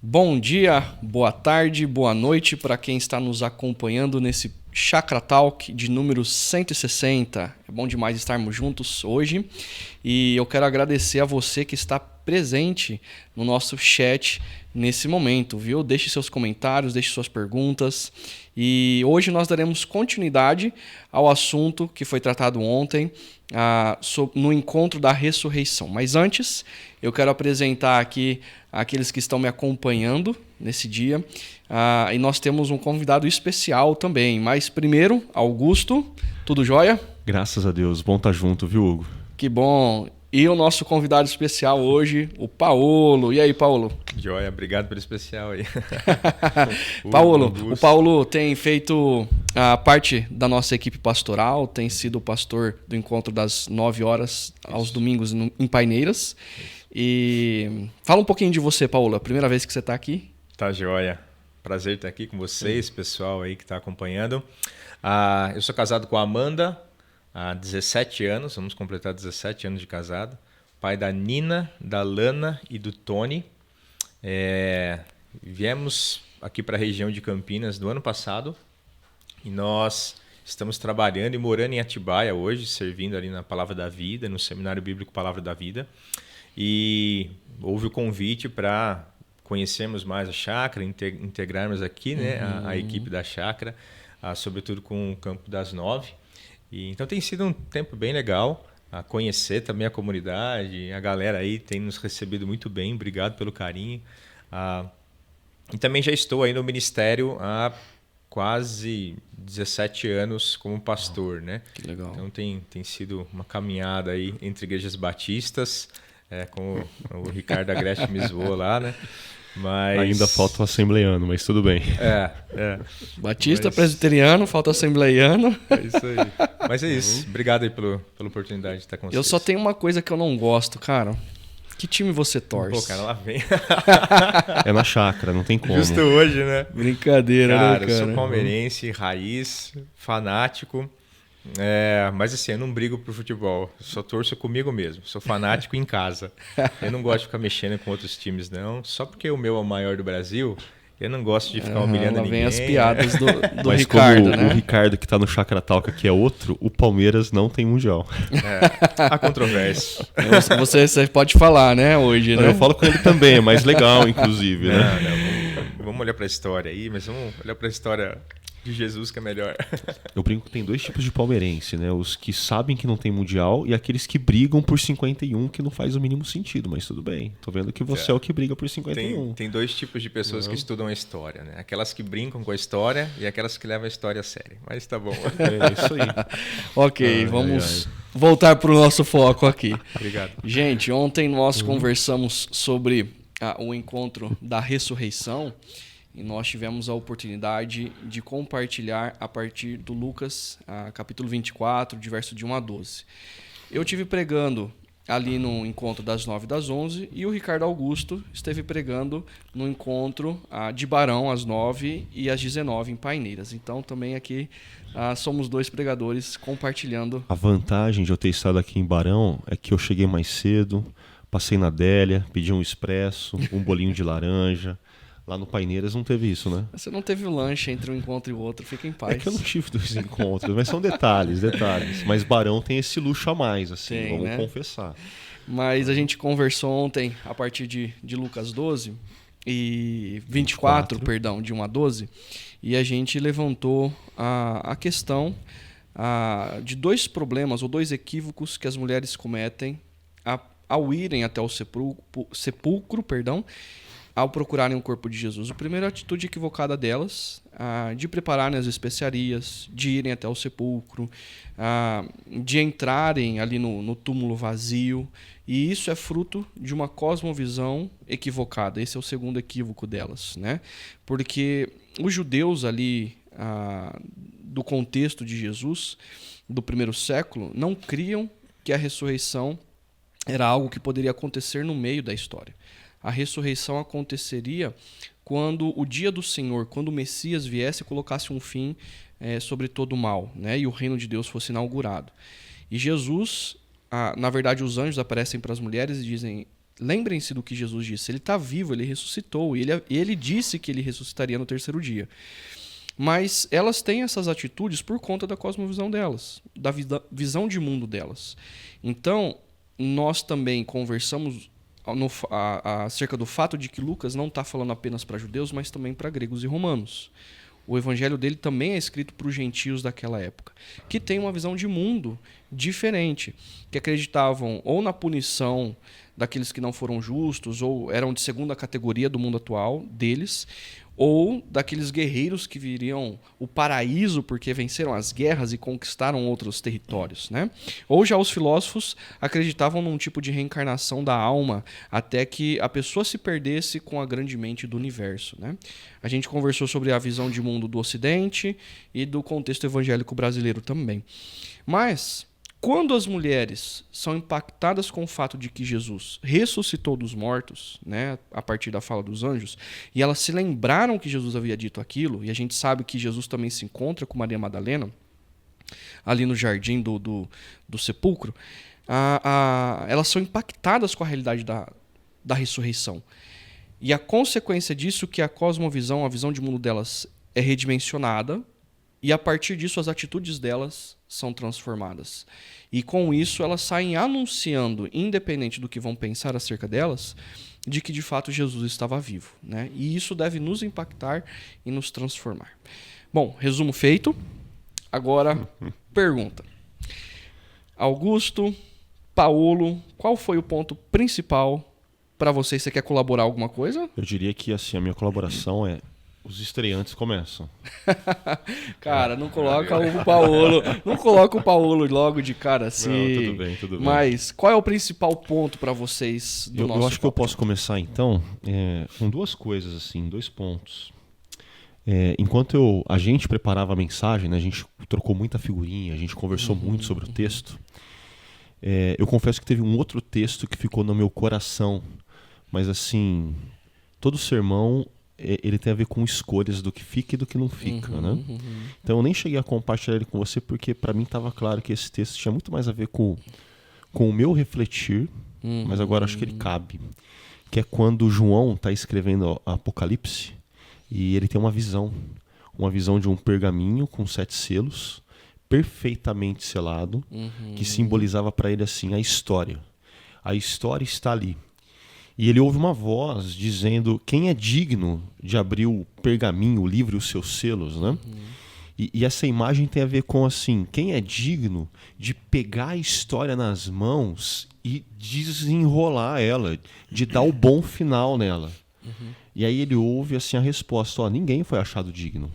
Bom dia, boa tarde, boa noite para quem está nos acompanhando nesse Chakra Talk de número 160. É bom demais estarmos juntos hoje e eu quero agradecer a você que está presente no nosso chat nesse momento, viu? Deixe seus comentários, deixe suas perguntas e hoje nós daremos continuidade ao assunto que foi tratado ontem no encontro da ressurreição. Mas antes, eu quero apresentar aqui aqueles que estão me acompanhando nesse dia. E nós temos um convidado especial também. Mas primeiro, Augusto, tudo jóia? Graças a Deus, bom estar junto, viu, Hugo? Que bom. E o nosso convidado especial hoje, o Paulo. E aí, Paulo? Joia, obrigado pelo especial aí. O Paulo tem feito a parte da nossa equipe pastoral, tem sido o pastor do encontro das 9 horas aos domingos em Paineiras. E fala um pouquinho de você, Paulo. É a primeira vez que você está aqui? Tá joia. Prazer estar aqui com vocês, pessoal aí que está acompanhando. Eu sou casado com a Amanda há 17 anos, vamos completar 17 anos de casado. Pai da Nina, da Lana e do Tony. Viemos aqui para a região de Campinas no ano passado e nós estamos trabalhando e morando em Atibaia hoje, servindo ali na Palavra da Vida, no Seminário Bíblico Palavra da Vida. E houve o convite para conhecermos mais a chácara, integrarmos aqui, né, a equipe da chácara, sobretudo com o Campo das 9. Então tem sido um tempo bem legal, a conhecer também a comunidade, a galera aí tem nos recebido muito bem, obrigado pelo carinho. E também já estou aí no ministério há quase 17 anos como pastor, né? Que legal. Então tem sido uma caminhada aí entre igrejas batistas, com o Ricardo Agreste me zoou lá, né? Mas... Ainda falta o assembleiano, mas tudo bem. Batista, presbiteriano, falta assembleiano. É isso aí. Mas é isso. Obrigado aí pela oportunidade de estar com vocês. Eu só tenho uma coisa que eu não gosto, cara. Que time você torce? Pô, cara, lá vem. É na chácara, não tem como. Justo hoje, né? Brincadeira, cara, né, cara? Eu sou palmeirense, raiz, fanático. Mas assim, eu não brigo pro futebol. Eu só torço comigo mesmo. Sou fanático em casa. Eu não gosto de ficar mexendo com outros times, não. Só porque o meu é o maior do Brasil, eu não gosto de ficar humilhando lá ninguém. Vem as piadas do Mas Ricardo, como né? o Ricardo que tá no Chakra Talk aqui é outro, o Palmeiras não tem mundial. Há controvérsia. Você pode falar, né, hoje, né? Eu falo com ele também, é mais legal, inclusive, né? Vamos olhar pra história aí, mas vamos olhar pra história de Jesus que é melhor. Eu brinco que tem dois tipos de palmeirense, né? Os que sabem que não tem mundial e aqueles que brigam por 51, que não faz o mínimo sentido, mas tudo bem. Tô vendo que você é o que briga por 51. Tem dois tipos de pessoas que estudam a história, né? Aquelas que brincam com a história e aquelas que levam a história a sério. Mas tá bom. É isso aí. Ok, vamos voltar pro nosso foco aqui. Obrigado. Gente, ontem nós conversamos sobre o encontro da ressurreição. E nós tivemos a oportunidade de compartilhar a partir do Lucas, capítulo 24, de verso de 1 a 12. Eu estive pregando ali no encontro das 9 e das 11 e o Ricardo Augusto esteve pregando no encontro de Barão às 9 e às 19 em Paineiras. Então também aqui somos dois pregadores compartilhando. A vantagem de eu ter estado aqui em Barão é que eu cheguei mais cedo, passei na Délia, pedi um expresso, um bolinho de laranja. Lá no Paineiras não teve isso, né? Você não teve o lanche entre um encontro e o outro, fica em paz. É que eu não tive dois encontros, mas são detalhes. Mas Barão tem esse luxo a mais, assim, vamos confessar. Mas a gente conversou ontem a partir de Lucas 12 e 24, perdão, de 1 a 12, e a gente levantou a questão de dois problemas ou dois equívocos que as mulheres cometem ao irem até o sepulcro, ao procurarem o corpo de Jesus. A primeira atitude equivocada delas, de prepararem as especiarias, de irem até o sepulcro, de entrarem ali no túmulo vazio. E isso é fruto de uma cosmovisão equivocada. Esse é o segundo equívoco delas, né? Porque os judeus ali, do contexto de Jesus, do primeiro século, não criam que a ressurreição era algo que poderia acontecer no meio da história. A ressurreição aconteceria quando o dia do Senhor, quando o Messias viesse e colocasse um fim sobre todo o mal, né? E o reino de Deus fosse inaugurado. E Jesus, na verdade, os anjos aparecem para as mulheres e dizem: lembrem-se do que Jesus disse. Ele está vivo, ele ressuscitou. E ele disse que ele ressuscitaria no terceiro dia. Mas elas têm essas atitudes por conta da cosmovisão delas, da visão de mundo delas. Então, nós também conversamos acerca do fato de que Lucas não está falando apenas para judeus, mas também para gregos e romanos. O evangelho dele também é escrito para os gentios daquela época, que têm uma visão de mundo diferente, que acreditavam ou na punição daqueles que não foram justos, ou eram de segunda categoria do mundo atual deles, ou daqueles guerreiros que viriam o paraíso porque venceram as guerras e conquistaram outros territórios, né? Ou já os filósofos acreditavam num tipo de reencarnação da alma até que a pessoa se perdesse com a grande mente do universo, né? A gente conversou sobre a visão de mundo do Ocidente e do contexto evangélico brasileiro também. Mas quando as mulheres são impactadas com o fato de que Jesus ressuscitou dos mortos, né, a partir da fala dos anjos, e elas se lembraram que Jesus havia dito aquilo, e a gente sabe que Jesus também se encontra com Maria Madalena, ali no jardim do sepulcro, elas são impactadas com a realidade da ressurreição. E a consequência disso é que a cosmovisão, a visão de mundo delas é redimensionada, e a partir disso as atitudes delas são transformadas. E com isso elas saem anunciando, independente do que vão pensar acerca delas, de que de fato Jesus estava vivo, né? E isso deve nos impactar e nos transformar. Bom, resumo feito. Agora, pergunta. Augusto, Paulo, qual foi o ponto principal para vocês? Você quer colaborar alguma coisa? Eu diria que assim, a minha colaboração é: os estreantes começam. Cara, não coloca o Paulo. Não coloca o Paulo logo de cara assim. Não, tudo bem. Mas qual é o principal ponto para vocês do nosso Eu acho que eu posso começar então com duas coisas, assim, 2 pontos. Enquanto a gente preparava a mensagem, né, a gente trocou muita figurinha, a gente conversou muito sobre o texto. Eu confesso que teve um outro texto que ficou no meu coração. Mas assim, todo sermão ele tem a ver com escolhas do que fica e do que não fica, né? Então eu nem cheguei a compartilhar ele com você porque para mim estava claro que esse texto tinha muito mais a ver com o meu refletir, mas agora acho que ele cabe. Que é quando João está escrevendo Apocalipse e ele tem uma visão de um pergaminho com 7 selos, perfeitamente selado, que simbolizava para ele assim a história. A história está ali. E ele ouve uma voz dizendo quem é digno de abrir o pergaminho, o livro e os seus selos, né? E essa imagem tem a ver com assim, quem é digno de pegar a história nas mãos e desenrolar ela, de dar o bom final nela. E aí ele ouve assim a resposta, ninguém foi achado digno.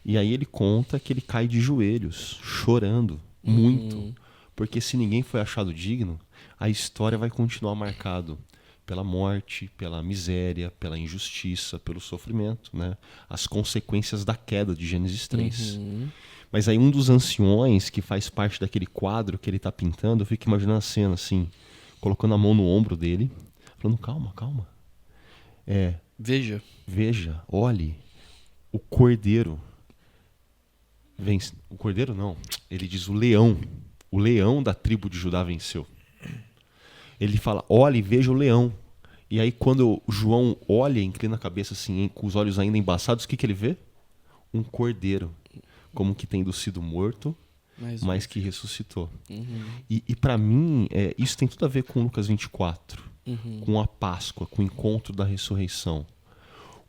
E aí ele conta que ele cai de joelhos, chorando muito, porque se ninguém foi achado digno, a história vai continuar marcada pela morte, pela miséria, pela injustiça, pelo sofrimento, né? As consequências da queda de Gênesis 3. Mas aí um dos anciões que faz parte daquele quadro que ele está pintando, eu fico imaginando a cena assim, colocando a mão no ombro dele, falando, calma. Veja, olhe, o cordeiro vence. O cordeiro não, ele diz o leão da tribo de Judá venceu. Ele fala, olhe e veja o leão. E aí quando João olha, inclina a cabeça assim, com os olhos ainda embaçados, o que ele vê? Um cordeiro, como que tendo sido morto, mas que ressuscitou. E para mim, isso tem tudo a ver com Lucas 24, com a Páscoa, com o encontro da ressurreição.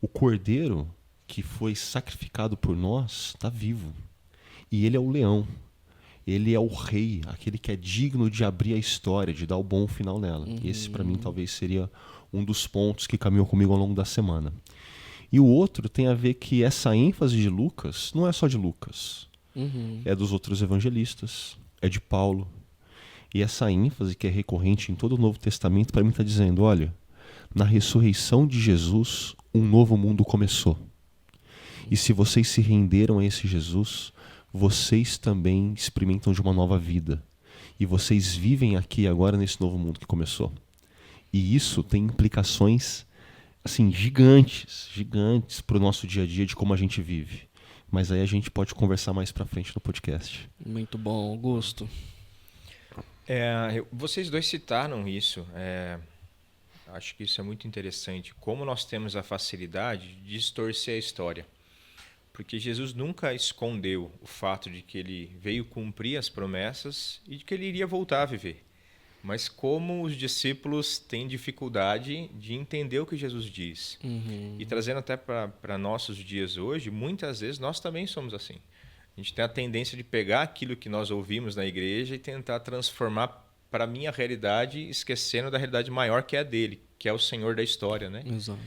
O cordeiro que foi sacrificado por nós está vivo. E ele é o leão. Ele é o rei, aquele que é digno de abrir a história, de dar o bom final nela. Esse, para mim, talvez seria um dos pontos que caminhou comigo ao longo da semana. E o outro tem a ver que essa ênfase de Lucas não é só de Lucas. É dos outros evangelistas, é de Paulo. E essa ênfase que é recorrente em todo o Novo Testamento, para mim está dizendo, olha, na ressurreição de Jesus, um novo mundo começou. E se vocês se renderam a esse Jesus, vocês também experimentam de uma nova vida. E vocês vivem aqui agora nesse novo mundo que começou. E isso tem implicações assim, gigantes para o nosso dia a dia de como a gente vive. Mas aí a gente pode conversar mais para frente no podcast. Muito bom, Augusto. Vocês dois citaram isso. Acho que isso é muito interessante. Como nós temos a facilidade de distorcer a história. Porque Jesus nunca escondeu o fato de que ele veio cumprir as promessas e de que ele iria voltar a viver. Mas como os discípulos têm dificuldade de entender o que Jesus diz. E trazendo até para nossos dias hoje, muitas vezes nós também somos assim. A gente tem a tendência de pegar aquilo que nós ouvimos na igreja e tentar transformar para a minha realidade, esquecendo da realidade maior que é a dele, que é o Senhor da história, né? Exato.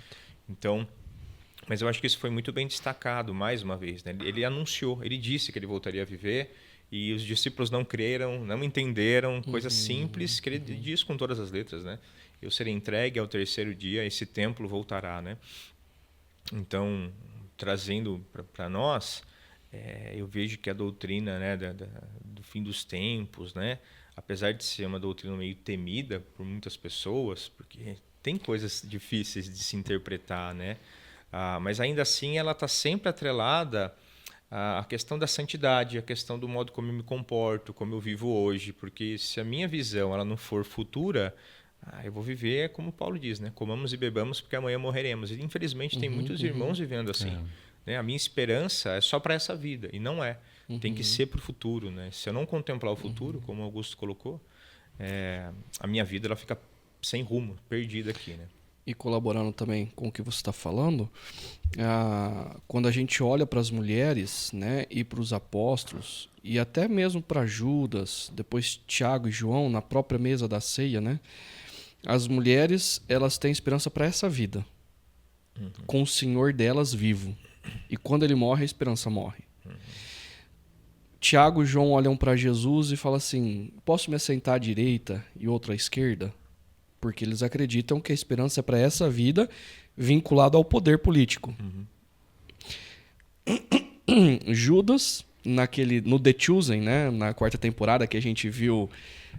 Então, mas eu acho que isso foi muito bem destacado, mais uma vez, né? Ele anunciou, ele disse que ele voltaria a viver, e os discípulos não creram, não entenderam, coisas simples que ele diz com todas as letras, né? Eu serei entregue ao terceiro dia, esse templo voltará, né? Então, trazendo para nós, eu vejo que a doutrina, né, do fim dos tempos, né, apesar de ser uma doutrina meio temida por muitas pessoas, porque tem coisas difíceis de se interpretar, né? Mas ainda assim ela está sempre atrelada à questão da santidade, à questão do modo como eu me comporto, como eu vivo hoje, porque se a minha visão ela não for futura, eu vou viver como Paulo diz, né? Comamos e bebamos porque amanhã morreremos. E infelizmente tem muitos irmãos vivendo assim. Né? A minha esperança é só para essa vida, e não é. Tem que ser para o futuro, né? Se eu não contemplar o futuro, como Augusto colocou, a minha vida ela fica sem rumo, perdida aqui, né? E colaborando também com o que você está falando, quando a gente olha para as mulheres, né, e para os apóstolos, e até mesmo para Judas, depois Tiago e João, na própria mesa da ceia, né, as mulheres elas têm esperança para essa vida, com o Senhor delas vivo. E quando ele morre, a esperança morre. Tiago e João olham para Jesus e falam assim: posso me assentar à direita e outra à esquerda? Porque eles acreditam que a esperança é para essa vida vinculada ao poder político. Judas, no The Chosen, né, na 4ª temporada que a gente viu,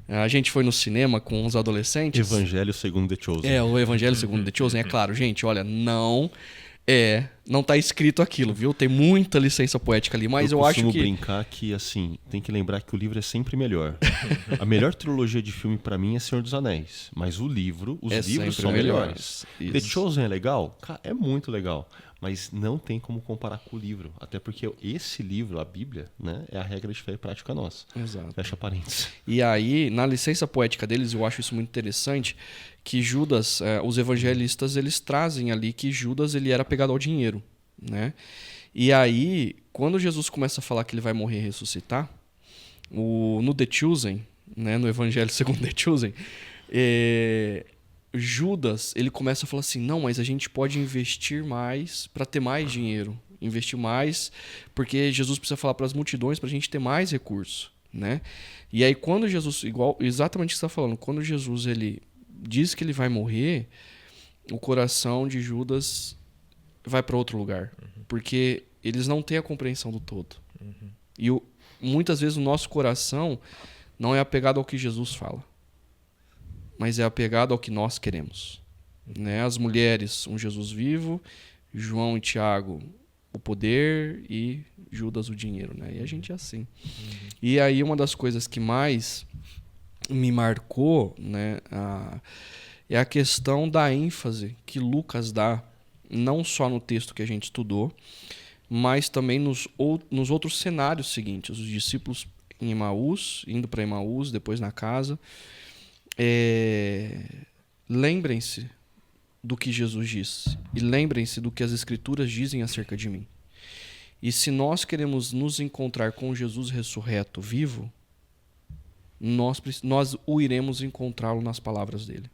a gente foi no cinema com os adolescentes. Evangelho segundo The Chosen. O Evangelho segundo The Chosen, é claro, gente, olha, não tá escrito aquilo, viu? Tem muita licença poética ali, mas eu acho que... Eu costumo brincar que, assim, tem que lembrar que o livro é sempre melhor. A melhor trilogia de filme pra mim é Senhor dos Anéis, mas os livros são melhores. The Chosen é legal? É muito legal, mas não tem como comparar com o livro, até porque esse livro, a Bíblia, né, é a regra de fé e prática nossa. Exato. Fecha parênteses. E aí, na licença poética deles, eu acho isso muito interessante, que Judas, os evangelistas, eles trazem ali que Judas ele era apegado ao dinheiro, né? E aí, quando Jesus começa a falar que ele vai morrer e ressuscitar, no The Chosen, né, no Evangelho segundo The Chosen, Judas ele começa a falar assim: não, mas a gente pode investir mais para ter mais dinheiro, investir mais, porque Jesus precisa falar para as multidões para a gente ter mais recurso, né? E aí quando Jesus, exatamente o que você está falando, quando Jesus ele diz que ele vai morrer, o coração de Judas vai para outro lugar, porque eles não têm a compreensão do todo. E muitas vezes o nosso coração não é apegado ao que Jesus fala, mas é apegado ao que nós queremos, né? As mulheres, um Jesus vivo, João e Tiago, o poder, e Judas, o dinheiro, né? E a gente é assim. E aí uma das coisas que mais me marcou, né, é a questão da ênfase que Lucas dá, não só no texto que a gente estudou, mas também nos outros cenários seguintes. Os discípulos em Emaús, indo para Emaús, depois na casa. Lembrem-se do que Jesus disse e lembrem-se do que as Escrituras dizem acerca de mim. E se nós queremos nos encontrar com Jesus ressurreto, vivo, nós o iremos encontrá-lo nas palavras dele,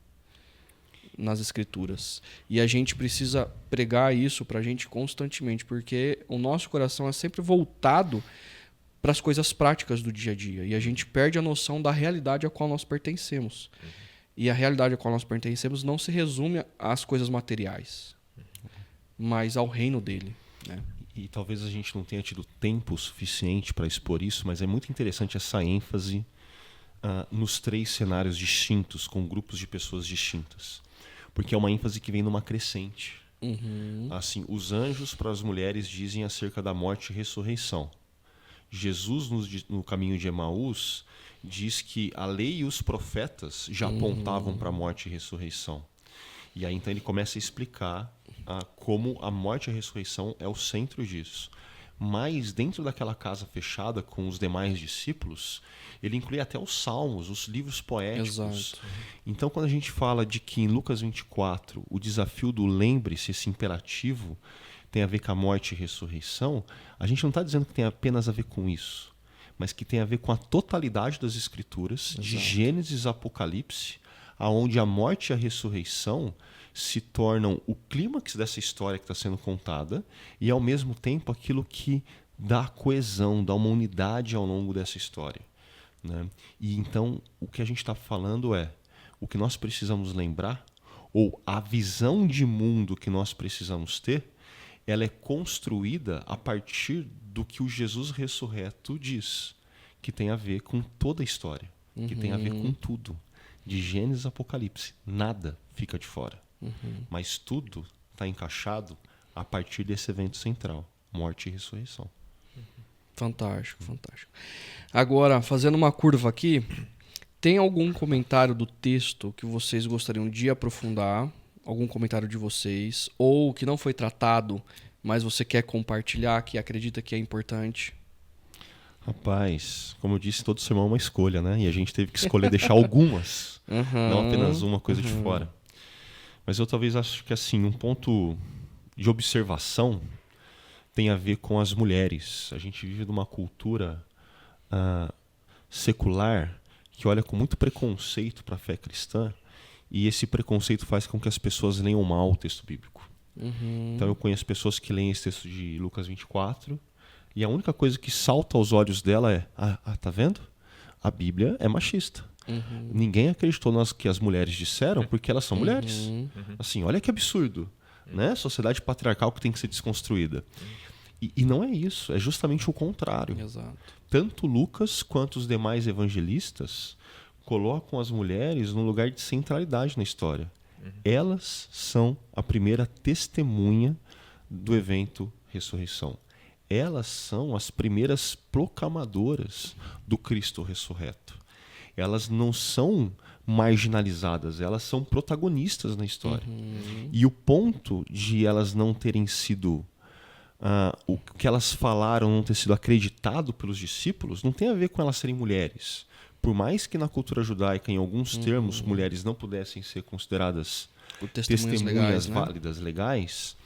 nas Escrituras. E a gente precisa pregar isso para a gente constantemente, porque o nosso coração é sempre voltado para as coisas práticas do dia a dia. E a gente perde a noção da realidade a qual nós pertencemos. E a realidade a qual nós pertencemos não se resume às coisas materiais, mas ao reino dele, né? E talvez a gente não tenha tido tempo suficiente para expor isso, mas é muito interessante essa ênfase nos 3 cenários distintos, com grupos de pessoas distintas. Porque é uma ênfase que vem numa crescente. Assim, os anjos para as mulheres dizem acerca da morte e ressurreição. Jesus, no caminho de Emaús, diz que a lei e os profetas já apontavam para a morte e ressurreição. E aí então ele começa a explicar como a morte e a ressurreição é o centro disso. Mas dentro daquela casa fechada com os demais discípulos, ele inclui até os salmos, os livros poéticos. Exato. Então quando a gente fala de que em Lucas 24 o desafio do lembre-se, esse imperativo, tem a ver com a morte e ressurreição, a gente não está dizendo que tem apenas a ver com isso, mas que tem a ver com a totalidade das Escrituras, de Gênesis a Apocalipse, aonde a morte e a ressurreição se tornam o clímax dessa história que está sendo contada e, ao mesmo tempo, aquilo que dá coesão, dá uma unidade ao longo dessa história. Né? E então, o que a gente está falando é o que nós precisamos lembrar, ou a visão de mundo que nós precisamos ter, ela é construída a partir do que o Jesus ressurreto diz, que tem a ver com toda a história, que tem a ver com tudo, de Gênesis a Apocalipse. Nada fica de fora. Mas tudo está encaixado a partir desse evento central, morte e ressurreição. Fantástico, fantástico. Agora, fazendo uma curva aqui, tem algum comentário do texto que vocês gostariam de aprofundar? Algum comentário de vocês? Ou que não foi tratado, mas você quer compartilhar, que acredita que é importante? Rapaz, como eu disse, todo sermão é uma escolha, né? E a gente teve que escolher deixar algumas, não apenas uma coisa de fora. Mas eu talvez acho que assim, um ponto de observação tem a ver com as mulheres. A gente vive numa cultura secular que olha com muito preconceito para a fé cristã, e esse preconceito faz com que as pessoas leiam mal o texto bíblico. Então eu conheço pessoas que leem esse texto de Lucas 24 e a única coisa que salta aos olhos dela é: tá vendo? A Bíblia é machista. Ninguém acreditou nas que as mulheres disseram porque elas são mulheres. Assim, olha que absurdo, né? Sociedade patriarcal que tem que ser desconstruída. E não é isso, é justamente o contrário. Exato. Tanto Lucas quanto os demais evangelistas colocam as mulheres num lugar de centralidade na história. Elas são a primeira testemunha do evento ressurreição. Elas são as primeiras proclamadoras do Cristo ressurreto. Elas não são marginalizadas, elas são protagonistas na história. E o ponto de elas não terem sido... o que elas falaram não ter sido acreditado pelos discípulos não tem a ver com elas serem mulheres. Por mais que na cultura judaica, em alguns termos, mulheres não pudessem ser consideradas testemunhas legais, válidas, legais,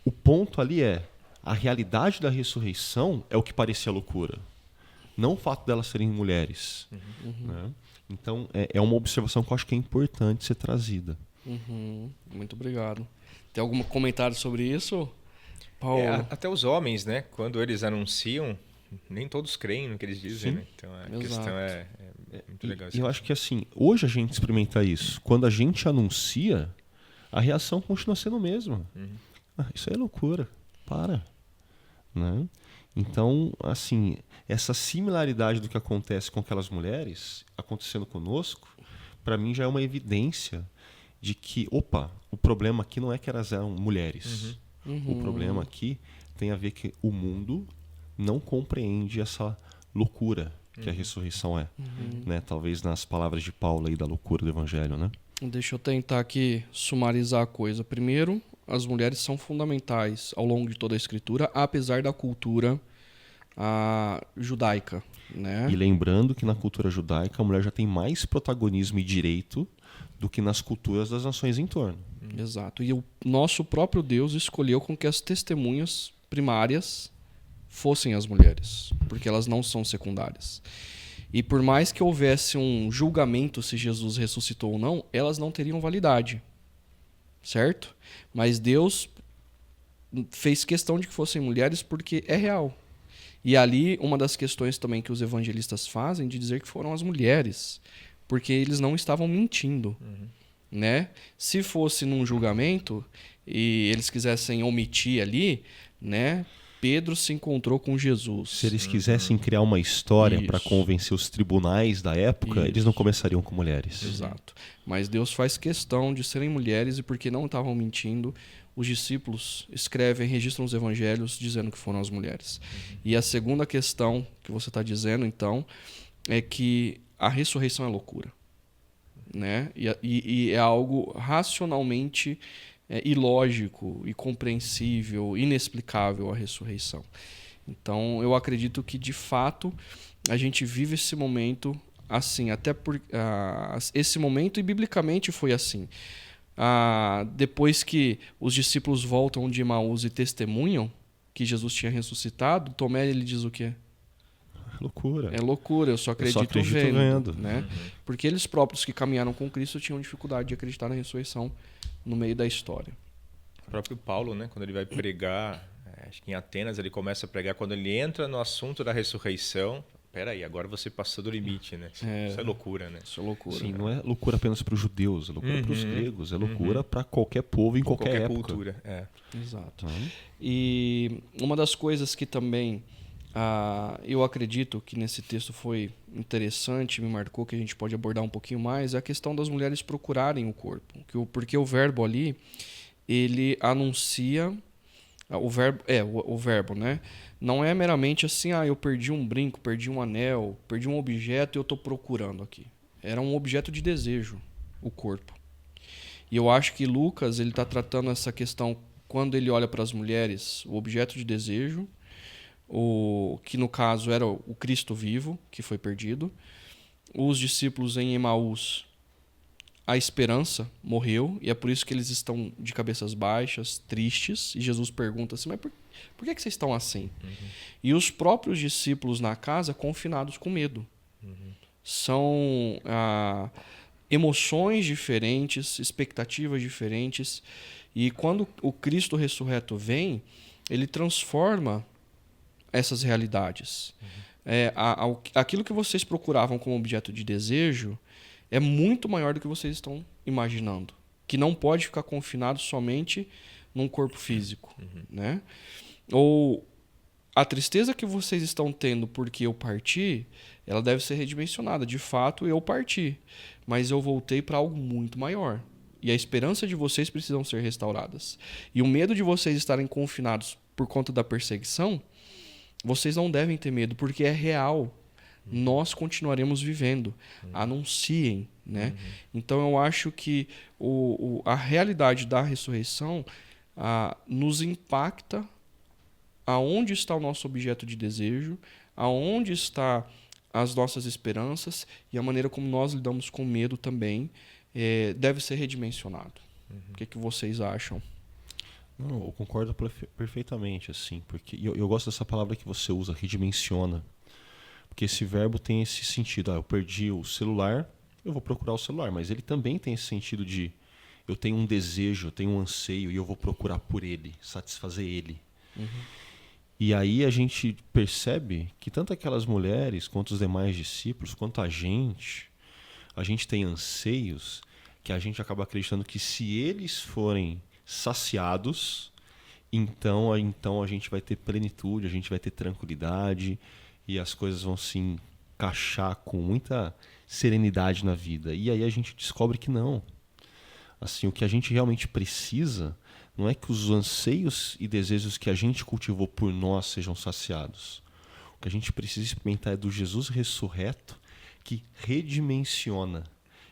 o ponto ali é a realidade da ressurreição é o que parecia loucura. Não o fato delas serem mulheres. Né? Então, é uma observação que eu acho que é importante ser trazida. Muito obrigado. Tem algum comentário sobre isso, Paulo? Até os homens, né? Quando eles anunciam, nem todos creem no que eles dizem. Né? Então, a questão é muito legal. E eu acho que assim, hoje a gente experimenta isso. Quando a gente anuncia, a reação continua sendo a mesma. Isso aí é loucura. Para. Né? Então, assim, essa similaridade do que acontece com aquelas mulheres acontecendo conosco, para mim já é uma evidência de que, o problema aqui não é que elas eram mulheres. O problema aqui tem a ver que o mundo não compreende essa loucura que a ressurreição é. Né? Talvez nas palavras de Paulo aí da loucura do evangelho, né? Deixa eu tentar aqui sumarizar a coisa. Primeiro, as mulheres são fundamentais ao longo de toda a Escritura, apesar da cultura judaica. Né? E lembrando que na cultura judaica a mulher já tem mais protagonismo e direito do que nas culturas das nações em torno. Exato. E o nosso próprio Deus escolheu com que as testemunhas primárias fossem as mulheres, porque elas não são secundárias. E por mais que houvesse um julgamento se Jesus ressuscitou ou não, elas não teriam validade. Certo? Mas Deus fez questão de que fossem mulheres porque é real. E ali, uma das questões também que os evangelistas fazem de dizer que foram as mulheres, porque eles não estavam mentindo. Né? Se fosse num julgamento e eles quisessem omitir ali, né? Pedro se encontrou com Jesus. Se eles quisessem criar uma história para convencer os tribunais da época, eles não começariam com mulheres. Exato. Mas Deus faz questão de serem mulheres e porque não estavam mentindo, os discípulos registram os evangelhos dizendo que foram as mulheres. E a segunda questão que você está dizendo, então, é que a ressurreição é loucura. né? E é algo racionalmente ilógico, incompreensível, inexplicável a ressurreição. Então, eu acredito que, de fato, a gente vive esse momento assim, até por esse momento, e biblicamente foi assim. Depois que os discípulos voltam de Emaús e testemunham que Jesus tinha ressuscitado, Tomé ele diz o quê? Loucura. É loucura, eu só acredito vendo. Né? Uhum. Porque eles próprios que caminharam com Cristo tinham dificuldade de acreditar na ressurreição no meio da história. O próprio Paulo, né, quando ele vai pregar, acho que em Atenas ele começa a pregar, quando ele entra no assunto da ressurreição, peraí, agora você passou do limite, né? Isso é loucura, né? Isso é loucura. Sim, não é loucura apenas para os judeus, é loucura para os gregos, é loucura para qualquer povo em qualquer época. Cultura. Exato. E uma das coisas que também eu acredito que nesse texto foi interessante, me marcou, que a gente pode abordar um pouquinho mais, é a questão das mulheres procurarem o corpo. Porque o verbo ali, ele anuncia... O verbo, né? Não é meramente assim, eu perdi um brinco, perdi um anel, perdi um objeto e eu estou procurando aqui. Era um objeto de desejo, o corpo. E eu acho que Lucas ele está tratando essa questão quando ele olha para as mulheres, o objeto de desejo, que no caso era o Cristo vivo, que foi perdido. Os discípulos em Emaús, a esperança morreu, e é por isso que eles estão de cabeças baixas, tristes, e Jesus pergunta assim, mas por que vocês estão assim? E os próprios discípulos na casa confinados com medo. São emoções diferentes, expectativas diferentes, e quando o Cristo ressurreto vem, ele transforma essas realidades. Aquilo que vocês procuravam como objeto de desejo é muito maior do que vocês estão imaginando, que não pode ficar confinado somente num corpo físico, né? Ou a tristeza que vocês estão tendo porque eu parti, ela deve ser redimensionada. De fato, eu parti, mas eu voltei para algo muito maior. E a esperança de vocês precisam ser restauradas. E o medo de vocês estarem confinados por conta da perseguição, vocês não devem ter medo, porque é real. Nós continuaremos vivendo. Anunciem, né? Então eu acho que a realidade da ressurreição nos impacta aonde está o nosso objeto de desejo, aonde está as nossas esperanças, e a maneira como nós lidamos com medo também deve ser redimensionado. O que vocês acham? Não, eu concordo perfeitamente, assim, porque eu gosto dessa palavra que você usa, redimensiona. Porque esse verbo tem esse sentido. Eu perdi o celular, eu vou procurar o celular. Mas ele também tem esse sentido de eu tenho um desejo, eu tenho um anseio e eu vou procurar por ele, satisfazer ele. E aí a gente percebe que tanto aquelas mulheres, quanto os demais discípulos, quanto a gente tem anseios que a gente acaba acreditando que se eles forem saciados, então a gente vai ter plenitude, a gente vai ter tranquilidade, e as coisas vão se encaixar com muita serenidade na vida. E aí a gente descobre que não. Assim, o que a gente realmente precisa não é que os anseios e desejos que a gente cultivou por nós sejam saciados. O que a gente precisa experimentar é do Jesus ressurreto, que redimensiona,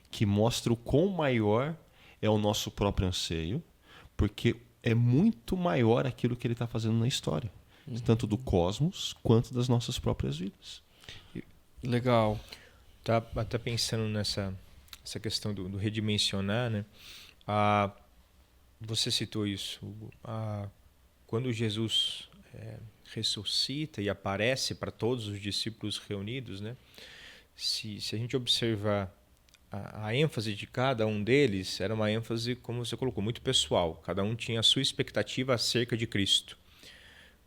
que mostra o quão maior é o nosso próprio anseio, porque é muito maior aquilo que ele está fazendo na história. Tanto do cosmos quanto das nossas próprias vidas. Legal. Tá até pensando nessa questão do redimensionar, né? Você citou isso, Hugo. Quando Jesus ressuscita e aparece para todos os discípulos reunidos, né? Se a gente observar a ênfase de cada um deles, era uma ênfase, como você colocou, muito pessoal. Cada um tinha a sua expectativa acerca de Cristo.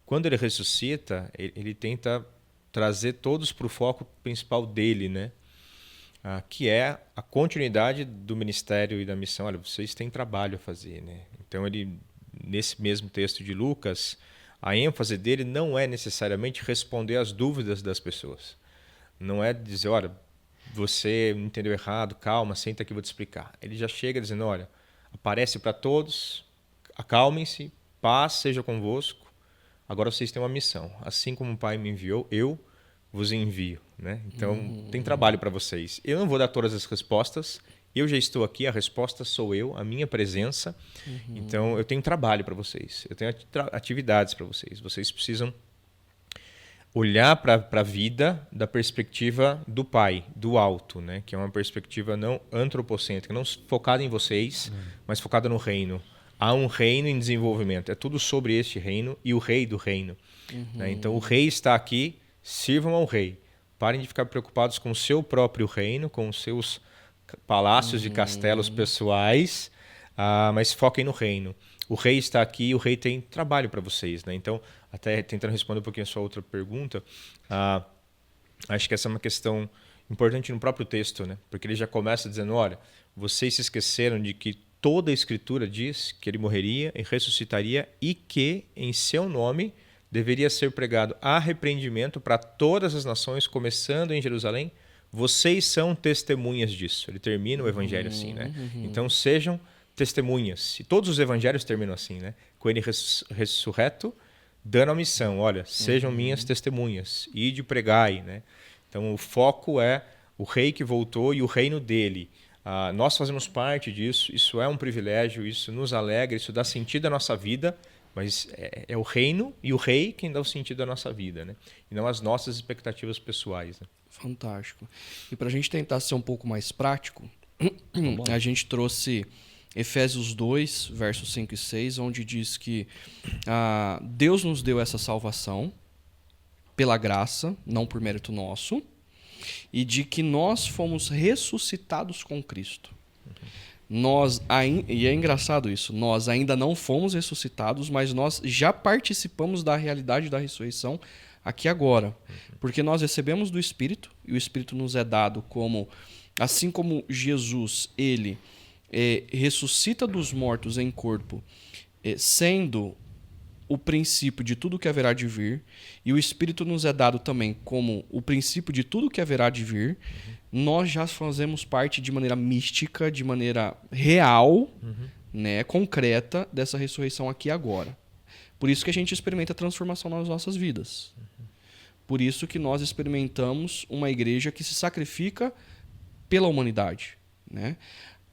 Quando ele ressuscita, ele tenta trazer todos para o foco principal dele, né? Que é a continuidade do ministério e da missão. Olha, vocês têm trabalho a fazer, né? Então, nesse mesmo texto de Lucas, a ênfase dele não é necessariamente responder às dúvidas das pessoas. Não é dizer, olha, você entendeu errado, calma, senta aqui, vou te explicar. Ele já chega dizendo, olha, aparece para todos, acalmem-se, paz seja convosco. Agora vocês têm uma missão. Assim como o Pai me enviou, eu vos envio, né? Então, tem trabalho para vocês. Eu não vou dar todas as respostas Eu já estou aqui, a resposta sou eu, a minha presença. Então, eu tenho trabalho para vocês. Eu tenho atividades para vocês. Vocês precisam olhar para a vida da perspectiva do Pai, do alto, né? Que é uma perspectiva não antropocêntrica, não focada em vocês, mas focada no reino. Há um reino em desenvolvimento. É tudo sobre este reino e o rei do reino. Né? Então, o rei está aqui, sirvam ao rei. Parem de ficar preocupados com o seu próprio reino, com os seus palácios e castelos pessoais, mas foquem no reino. O rei está aqui, o rei tem trabalho para vocês. Né? Então, até tentando responder um pouquinho a sua outra pergunta, acho que essa é uma questão importante no próprio texto, né? Porque ele já começa dizendo, olha, vocês se esqueceram de que toda a Escritura diz que ele morreria e ressuscitaria e que, em seu nome, deveria ser pregado arrependimento para todas as nações, começando em Jerusalém. Vocês são testemunhas disso. Ele termina o evangelho assim, né? Então, sejam testemunhas. E todos os evangelhos terminam assim, né? Com ele ressurreto, dando a missão. Olha, sejam minhas testemunhas. Ide pregai, né? Então, o foco é o rei que voltou e o reino dele. Nós fazemos parte disso, isso é um privilégio, isso nos alegra, isso dá sentido à nossa vida, mas é o reino e o rei quem dá o sentido à nossa vida, né? E não as nossas expectativas pessoais. Né? Fantástico. E para a gente tentar ser um pouco mais prático, a gente trouxe Efésios 2, versos 5 e 6, onde diz que Deus nos deu essa salvação pela graça, não por mérito nosso, e de que nós fomos ressuscitados com Cristo. E é engraçado isso, nós ainda não fomos ressuscitados, mas nós já participamos da realidade da ressurreição aqui agora. Porque nós recebemos do Espírito, e o Espírito nos é dado como, assim como Jesus, ele ressuscita dos mortos em corpo, sendo o princípio de tudo que haverá de vir, e o Espírito nos é dado também como o princípio de tudo que haverá de vir, nós já fazemos parte de maneira mística, de maneira real, né, concreta, dessa ressurreição aqui e agora. Por isso que a gente experimenta a transformação nas nossas vidas. Por isso que nós experimentamos uma igreja que se sacrifica pela humanidade. Né?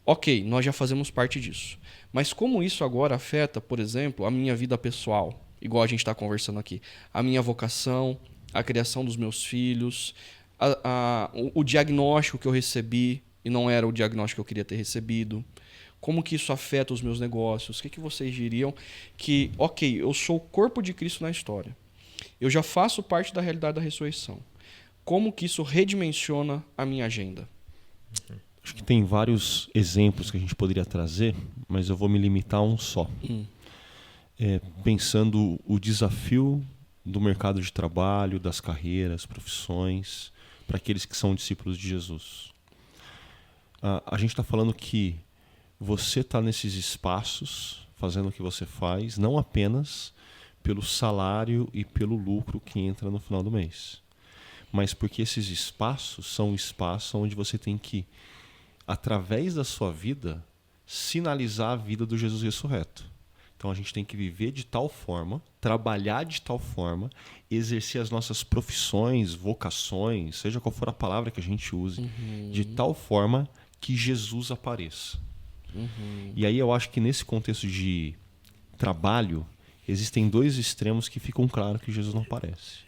Ok, nós já fazemos parte disso. Mas como isso agora afeta, por exemplo, a minha vida pessoal, igual a gente está conversando aqui, a minha vocação, a criação dos meus filhos, o diagnóstico que eu recebi e não era o diagnóstico que eu queria ter recebido, como que isso afeta os meus negócios, o que vocês diriam que, ok, eu sou o corpo de Cristo na história, eu já faço parte da realidade da ressurreição, como que isso redimensiona a minha agenda? Acho que tem vários exemplos que a gente poderia trazer, mas eu vou me limitar a um só. Pensando o desafio do mercado de trabalho, das carreiras, profissões, para aqueles que são discípulos de Jesus. A gente está falando que você está nesses espaços, fazendo o que você faz, não apenas pelo salário e pelo lucro que entra no final do mês, mas porque esses espaços são espaços onde você tem que, através da sua vida, sinalizar a vida do Jesus ressurreto. Então a gente tem que viver de tal forma, trabalhar de tal forma, exercer as nossas profissões, vocações, seja qual for a palavra que a gente use, de tal forma que Jesus apareça. E aí eu acho que nesse contexto de trabalho, existem dois extremos que ficam claros que Jesus não aparece.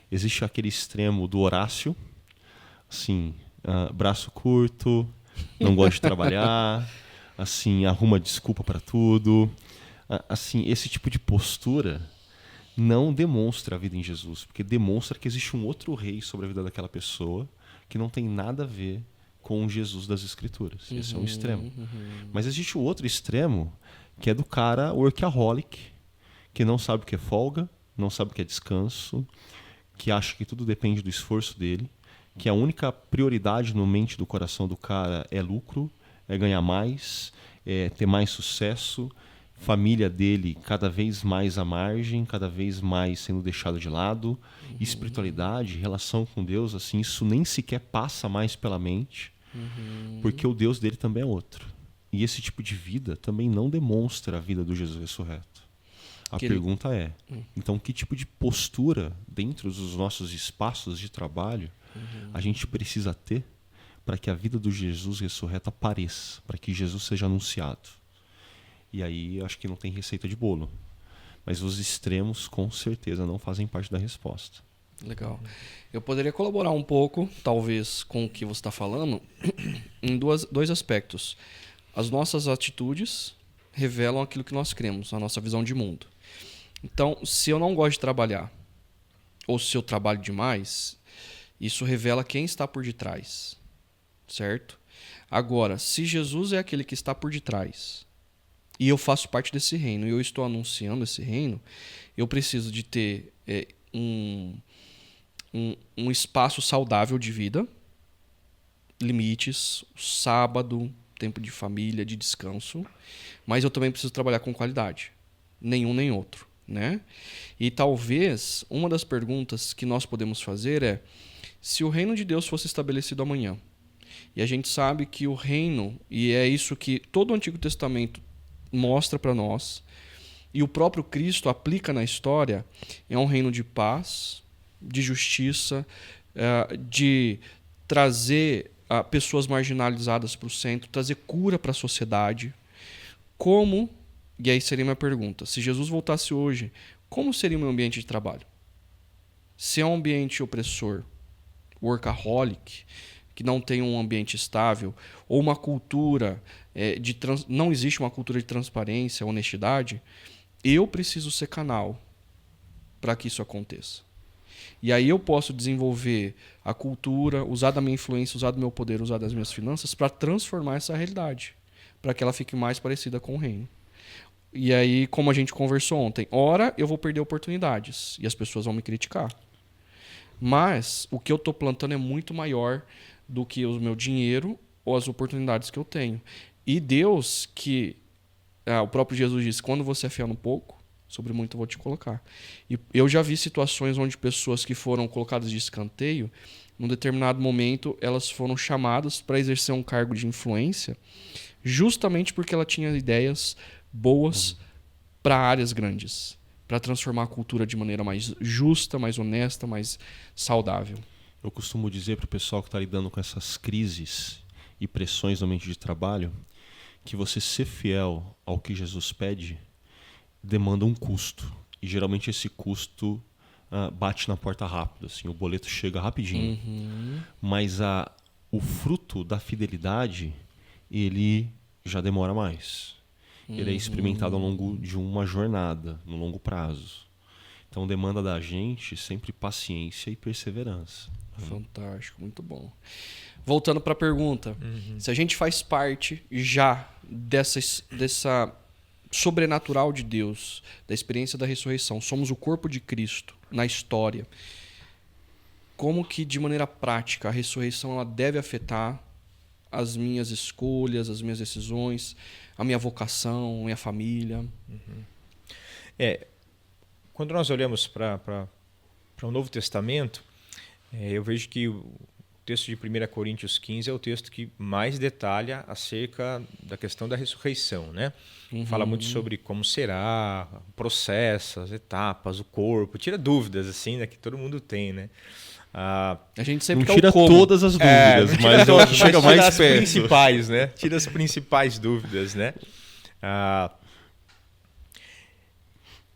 Existe aquele extremo do Horácio, assim, braço curto, não gosta de trabalhar, assim, arruma desculpa para tudo. Assim, esse tipo de postura não demonstra a vida em Jesus, porque demonstra que existe um outro rei sobre a vida daquela pessoa que não tem nada a ver com o Jesus das Escrituras. Esse é um extremo. Mas existe o outro extremo, que é do cara workaholic, que não sabe o que é folga, não sabe o que é descanso, que acha que tudo depende do esforço dele, que a única prioridade no mente do coração do cara é lucro, é ganhar mais, é ter mais sucesso, família dele cada vez mais à margem, cada vez mais sendo deixado de lado, espiritualidade, relação com Deus, assim, isso nem sequer passa mais pela mente, porque o Deus dele também é outro. E esse tipo de vida também não demonstra a vida do Jesus ressurreto. A pergunta é, então que tipo de postura dentro dos nossos espaços de trabalho a gente precisa ter para que a vida do Jesus ressurreto apareça, para que Jesus seja anunciado. E aí acho que não tem receita de bolo. Mas os extremos, com certeza, não fazem parte da resposta. Legal. Eu poderia colaborar um pouco, talvez, com o que você está falando, em dois aspectos. As nossas atitudes revelam aquilo que nós cremos, a nossa visão de mundo. Então, se eu não gosto de trabalhar, ou se eu trabalho demais, isso revela quem está por detrás, certo? Agora, se Jesus é aquele que está por detrás, e eu faço parte desse reino, e eu estou anunciando esse reino, eu preciso de ter um espaço saudável de vida, limites, sábado, tempo de família, de descanso, mas eu também preciso trabalhar com qualidade. Nenhum nem outro, né? E talvez uma das perguntas que nós podemos fazer é: se o reino de Deus fosse estabelecido amanhã, e a gente sabe que o reino, e é isso que todo o Antigo Testamento mostra para nós, e o próprio Cristo aplica na história, é um reino de paz, de justiça, de trazer pessoas marginalizadas para o centro, trazer cura para a sociedade. Como, e aí seria minha pergunta, se Jesus voltasse hoje, como seria o meu ambiente de trabalho? Se é um ambiente opressor, workaholic, que não tem um ambiente estável, ou uma cultura não existe uma cultura de transparência, honestidade, eu preciso ser canal para que isso aconteça. E aí eu posso desenvolver a cultura, usar da minha influência, usar do meu poder, usar das minhas finanças para transformar essa realidade, para que ela fique mais parecida com o reino. E aí, como a gente conversou ontem, ora eu vou perder oportunidades e as pessoas vão me criticar. Mas o que eu estou plantando é muito maior do que o meu dinheiro ou as oportunidades que eu tenho. E Deus, o próprio Jesus disse, quando você é fiel no pouco, sobre muito eu vou te colocar. E eu já vi situações onde pessoas que foram colocadas de escanteio, num determinado momento, elas foram chamadas para exercer um cargo de influência, justamente porque ela tinha ideias boas para áreas grandes, para transformar a cultura de maneira mais justa, mais honesta, mais saudável. Eu costumo dizer para o pessoal que está lidando com essas crises e pressões no ambiente de trabalho, que você ser fiel ao que Jesus pede demanda um custo. E geralmente esse custo bate na porta rápido. Assim, o boleto chega rapidinho. Uhum. Mas o fruto da fidelidade, ele já demora mais. Ele é experimentado ao longo de uma jornada, no longo prazo. Então demanda da gente sempre paciência e perseverança. Fantástico, muito bom. Voltando para a pergunta, se a gente faz parte já dessa sobrenatural de Deus, da experiência da ressurreição, somos o corpo de Cristo na história, como que de maneira prática a ressurreição ela deve afetar as minhas escolhas, as minhas decisões, a minha vocação, a minha família? Quando nós olhamos para o Novo Testamento, eu vejo que o texto de 1 Coríntios 15 é o texto que mais detalha acerca da questão da ressurreição, né? Fala muito sobre como será, o processo, as etapas, o corpo, tira dúvidas assim, né, que todo mundo tem, né? A gente sempre não tira todas as dúvidas, mas chega mais as perto. Principais, né? Tira as principais dúvidas, né?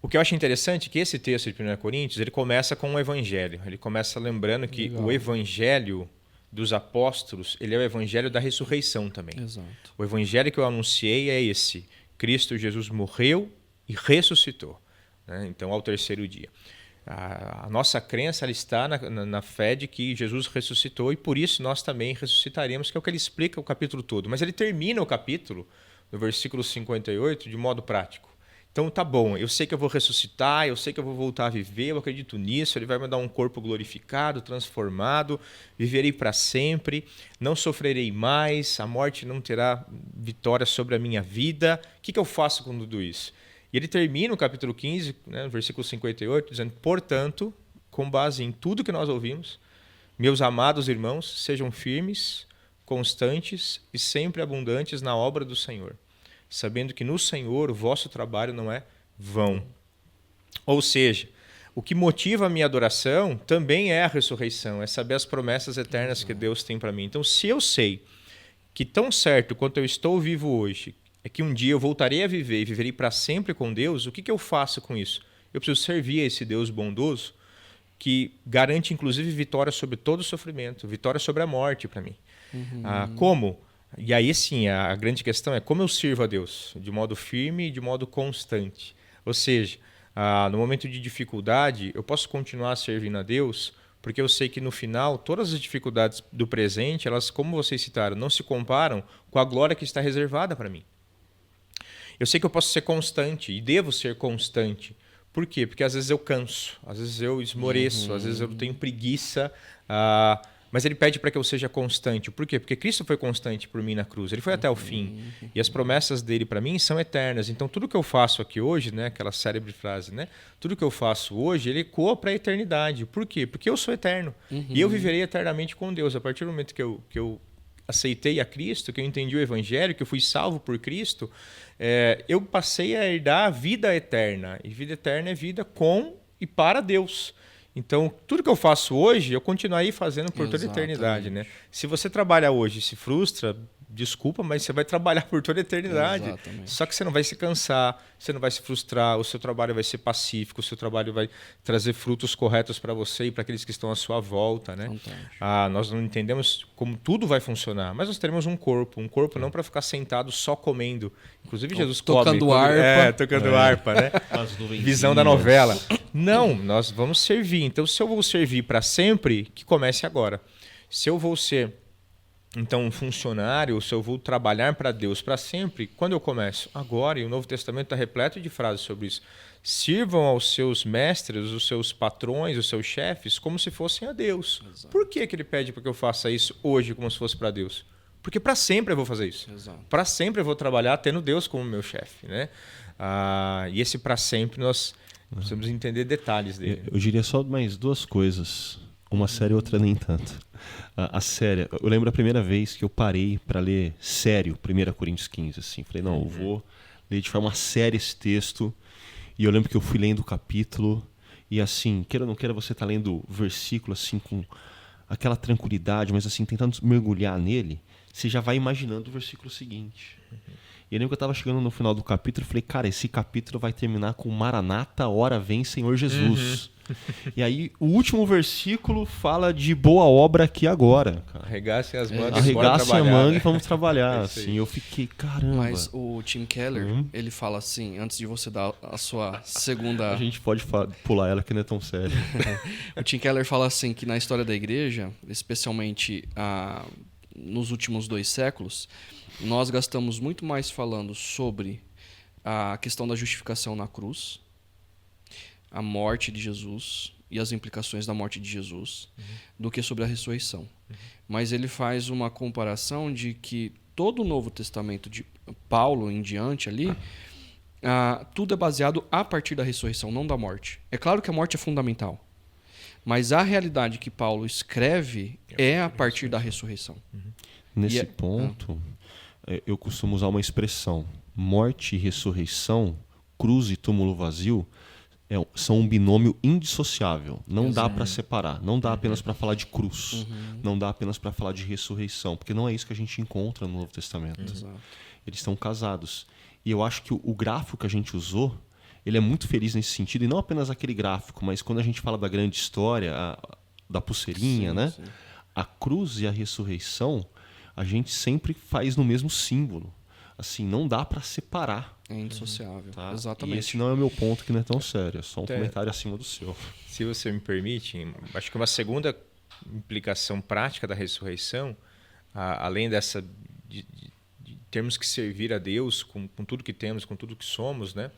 O que eu acho interessante é que esse texto de 1 Coríntios, ele começa com o evangelho. Ele começa lembrando que o evangelho dos apóstolos, ele é o evangelho da ressurreição também. Exato. O evangelho que eu anunciei é esse. Cristo Jesus morreu e ressuscitou, né? Então, ao terceiro dia. A nossa crença ela está na fé de que Jesus ressuscitou e por isso nós também ressuscitaremos, que é o que ele explica o capítulo todo. Mas ele termina o capítulo, no versículo 58, de modo prático. Então tá bom, eu sei que eu vou ressuscitar, eu sei que eu vou voltar a viver, eu acredito nisso, ele vai me dar um corpo glorificado, transformado, viverei para sempre, não sofrerei mais, a morte não terá vitória sobre a minha vida. O que eu faço com tudo isso? E ele termina o capítulo 15, né, no versículo 58, dizendo, portanto, com base em tudo que nós ouvimos, meus amados irmãos, sejam firmes, constantes e sempre abundantes na obra do Senhor, sabendo que no Senhor o vosso trabalho não é vão. Ou seja, o que motiva a minha adoração também é a ressurreição, é saber as promessas eternas que Deus tem para mim. Então, se eu sei que tão certo quanto eu estou vivo hoje, é que um dia eu voltarei a viver e viverei para sempre com Deus, o que eu faço com isso? Eu preciso servir a esse Deus bondoso que garante, inclusive, vitória sobre todo o sofrimento, vitória sobre a morte para mim. Como? E aí, sim, a grande questão é como eu sirvo a Deus, de modo firme e de modo constante. Ou seja, no momento de dificuldade, eu posso continuar servindo a Deus, porque eu sei que no final, todas as dificuldades do presente, elas, como vocês citaram, não se comparam com a glória que está reservada para mim. Eu sei que eu posso ser constante e devo ser constante. Por quê? Porque às vezes eu canso, às vezes eu esmoreço, às vezes eu tenho preguiça, mas ele pede para que eu seja constante. Por quê? Porque Cristo foi constante por mim na cruz, ele foi até o fim. E as promessas dele para mim são eternas. Então tudo que eu faço aqui hoje, né, aquela célebre frase, né, tudo que eu faço hoje, ele ecoa para a eternidade. Por quê? Porque eu sou eterno. E eu viverei eternamente com Deus. A partir do momento que eu aceitei a Cristo, que eu entendi o Evangelho, que eu fui salvo por Cristo, eu passei a herdar a vida eterna. E vida eterna é vida com e para Deus. Então, tudo que eu faço hoje, eu continuarei fazendo por toda a eternidade. Né? Se você trabalha hoje e se frustra, desculpa, mas você vai trabalhar por toda a eternidade. Exatamente. Só que você não vai se cansar, você não vai se frustrar, o seu trabalho vai ser pacífico, o seu trabalho vai trazer frutos corretos para você e para aqueles que estão à sua volta. Né? Nós não entendemos como tudo vai funcionar, mas nós teremos um corpo não para ficar sentado só comendo. Inclusive Jesus tocando harpa. Tocando harpa, né? Visão da novela. Não, nós vamos servir. Então, se eu vou servir para sempre, que comece agora. Se eu vou ser então um funcionário, se eu vou trabalhar para Deus para sempre, quando eu começo? Agora, e o Novo Testamento está repleto de frases sobre isso. Sirvam aos seus mestres, os seus patrões, os seus chefes, como se fossem a Deus. Exato. Por que ele pede para que eu faça isso hoje como se fosse para Deus? Porque para sempre eu vou fazer isso. Para sempre eu vou trabalhar tendo Deus como meu chefe. Né? E esse para sempre nós precisamos entender detalhes dele. Eu diria só mais duas coisas. Uma séria e outra nem tanto. A séria, eu lembro a primeira vez que eu parei para ler sério 1 Coríntios 15. Assim. Falei, não, eu vou ler de forma séria esse texto. E eu lembro que eu fui lendo o capítulo. E assim, queira ou não queira, você tá lendo o versículo assim, com aquela tranquilidade, mas assim, tentando mergulhar nele, você já vai imaginando o versículo seguinte. E eu lembro que eu estava chegando no final do capítulo e falei, cara, esse capítulo vai terminar com Maranata, ora vem Senhor Jesus. E aí o último versículo fala de boa obra aqui agora. Cara. Arregassem as mangas, arregassem a manga, né? E vamos trabalhar. Assim, eu fiquei, caramba. Mas o Tim Keller, ele fala assim, antes de você dar a sua segunda... A gente pode pular ela que não é tão sério. O Tim Keller fala assim que na história da igreja, especialmente nos últimos 2 séculos, nós gastamos muito mais falando sobre a questão da justificação na cruz, a morte de Jesus e as implicações da morte de Jesus, do que sobre a ressurreição. Mas ele faz uma comparação de que todo o Novo Testamento de Paulo em diante ali, tudo é baseado a partir da ressurreição, não da morte. É claro que a morte é fundamental, mas a realidade que Paulo escreve é a partir da ressurreição. Nesse ponto, eu costumo usar uma expressão: morte e ressurreição, cruz e túmulo vazio, são um binômio indissociável. Não dá para separar. Não dá apenas para falar de cruz. Não dá apenas para falar de ressurreição, porque não é isso que a gente encontra no Novo Testamento. Eles estão casados. E eu acho que o gráfico que a gente usou, ele é muito feliz nesse sentido, e não apenas aquele gráfico, mas quando a gente fala da grande história, da pulseirinha, né? Sim. A cruz e a ressurreição, a gente sempre faz no mesmo símbolo. Assim, não dá para separar. É indissociável. Tá? Exatamente. E esse não é o meu ponto, que não é tão sério. É só um comentário acima do seu. Se você me permite, acho que uma segunda implicação prática da ressurreição, além dessa de termos que servir a Deus com tudo que temos, com tudo que somos, né?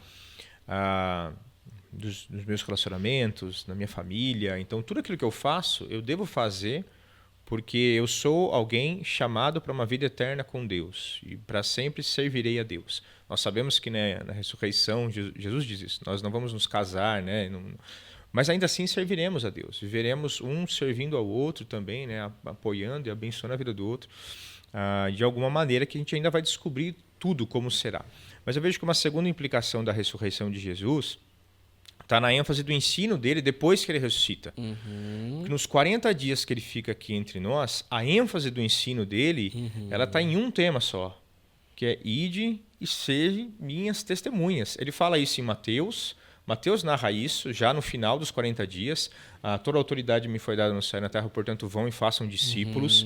Dos meus relacionamentos, na minha família. Então, tudo aquilo que eu faço, eu devo fazer porque eu sou alguém chamado para uma vida eterna com Deus e para sempre servirei a Deus. Nós sabemos que, né, na ressurreição, Jesus diz isso, nós não vamos nos casar, né, mas ainda assim serviremos a Deus. Viveremos um servindo ao outro também, né, apoiando e abençoando a vida do outro, de alguma maneira que a gente ainda vai descobrir tudo como será. Mas eu vejo que uma segunda implicação da ressurreição de Jesus, Está na ênfase do ensino dele depois que ele ressuscita. Porque nos 40 dias que ele fica aqui entre nós, a ênfase do ensino dele, ela está em um tema só, que é ide e sede minhas testemunhas. Ele fala isso em Mateus. Mateus narra isso já no final dos 40 dias. Toda a autoridade me foi dada no céu e na terra, portanto vão e façam discípulos.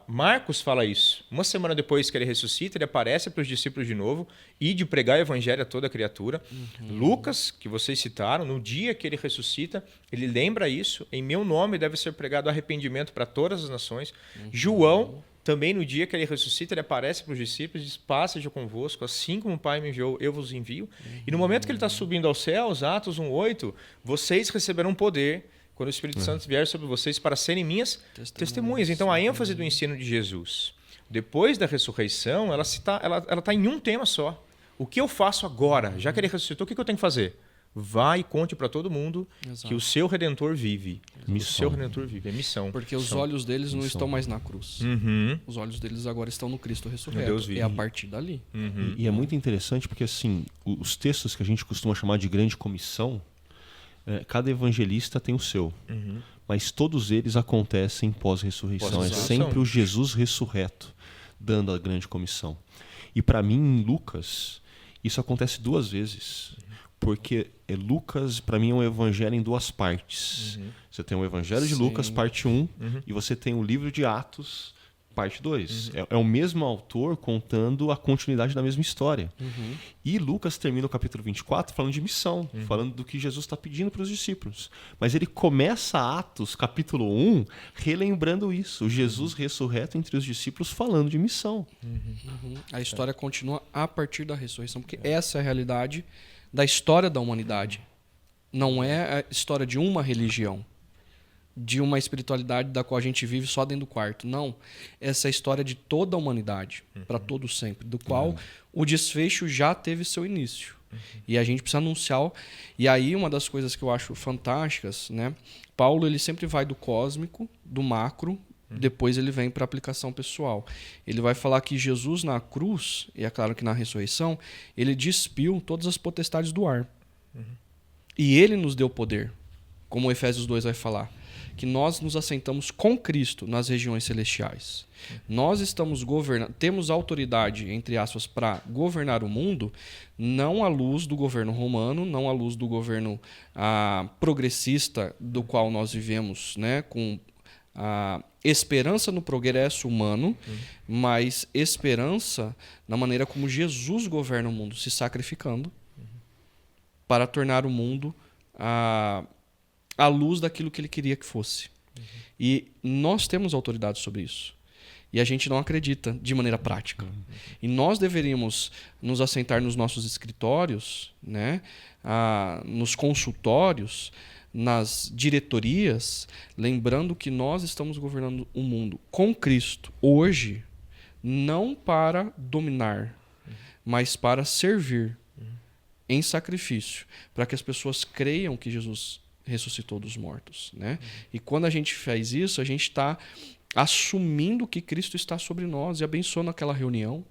Marcos fala isso. Uma semana depois que ele ressuscita, ele aparece para os discípulos de novo e de pregar o evangelho a toda criatura. Lucas, que vocês citaram, no dia que ele ressuscita, ele lembra isso. Em meu nome deve ser pregado arrependimento para todas as nações. João, também no dia que ele ressuscita, ele aparece para os discípulos e diz: paz seja convosco, assim como o Pai me enviou, eu vos envio. E no momento que ele está subindo aos céus, Atos 1:8, vocês receberão poder quando o Espírito Santo vier sobre vocês para serem minhas testemunhas. Então a ênfase do ensino de Jesus, depois da ressurreição, ela está em um tema só. O que eu faço agora? Já que ele ressuscitou, o que eu tenho que fazer? Vá e conte para todo mundo que o seu Redentor vive. O seu Redentor vive. É missão. Porque os olhos deles não estão mais na cruz. Os olhos deles agora estão no Cristo ressurreto. Deus vive. É a partir dali. E é muito interessante porque, assim, os textos que a gente costuma chamar de grande comissão, cada evangelista tem o seu. Mas todos eles acontecem pós-ressurreição. É sempre o Jesus ressurreto dando a grande comissão. E para mim, em Lucas, isso acontece duas vezes. Porque Lucas, para mim, é um evangelho em duas partes. Você tem o Evangelho de Lucas, parte 1, e você tem o livro de Atos, parte 2. É o mesmo autor contando a continuidade da mesma história. E Lucas termina o capítulo 24 falando de missão, falando do que Jesus está pedindo para os discípulos. Mas ele começa Atos, capítulo 1, relembrando isso. O Jesus ressurreto entre os discípulos falando de missão. A história continua a partir da ressurreição, porque essa é a realidade da história da humanidade. Não é a história de uma religião, de uma espiritualidade da qual a gente vive só dentro do quarto. Não. Essa é a história de toda a humanidade, para todo sempre, do qual o desfecho já teve seu início. E a gente precisa anunciar. E aí, uma das coisas que eu acho fantásticas, né? Paulo, ele sempre vai do cósmico, do macro, depois ele vem para a aplicação pessoal. Ele vai falar que Jesus na cruz, e é claro que na ressurreição, ele despiu todas as potestades do ar. E ele nos deu poder, como Efésios 2 vai falar, que nós nos assentamos com Cristo nas regiões celestiais. Nós estamos temos autoridade, entre aspas, para governar o mundo, não à luz do governo romano, não à luz do governo progressista do qual nós vivemos, né, com a esperança no progresso humano, mas esperança na maneira como Jesus governa o mundo, se sacrificando para tornar o mundo à luz daquilo que ele queria que fosse. E nós temos autoridade sobre isso. E a gente não acredita de maneira prática. E nós deveríamos nos assentar nos nossos escritórios, né, nos consultórios, nas diretorias, lembrando que nós estamos governando o mundo com Cristo hoje, não para dominar, mas para servir em sacrifício, para que as pessoas creiam que Jesus ressuscitou dos mortos, né? E quando a gente faz isso, a gente está assumindo que Cristo está sobre nós e abençoando aquela reunião,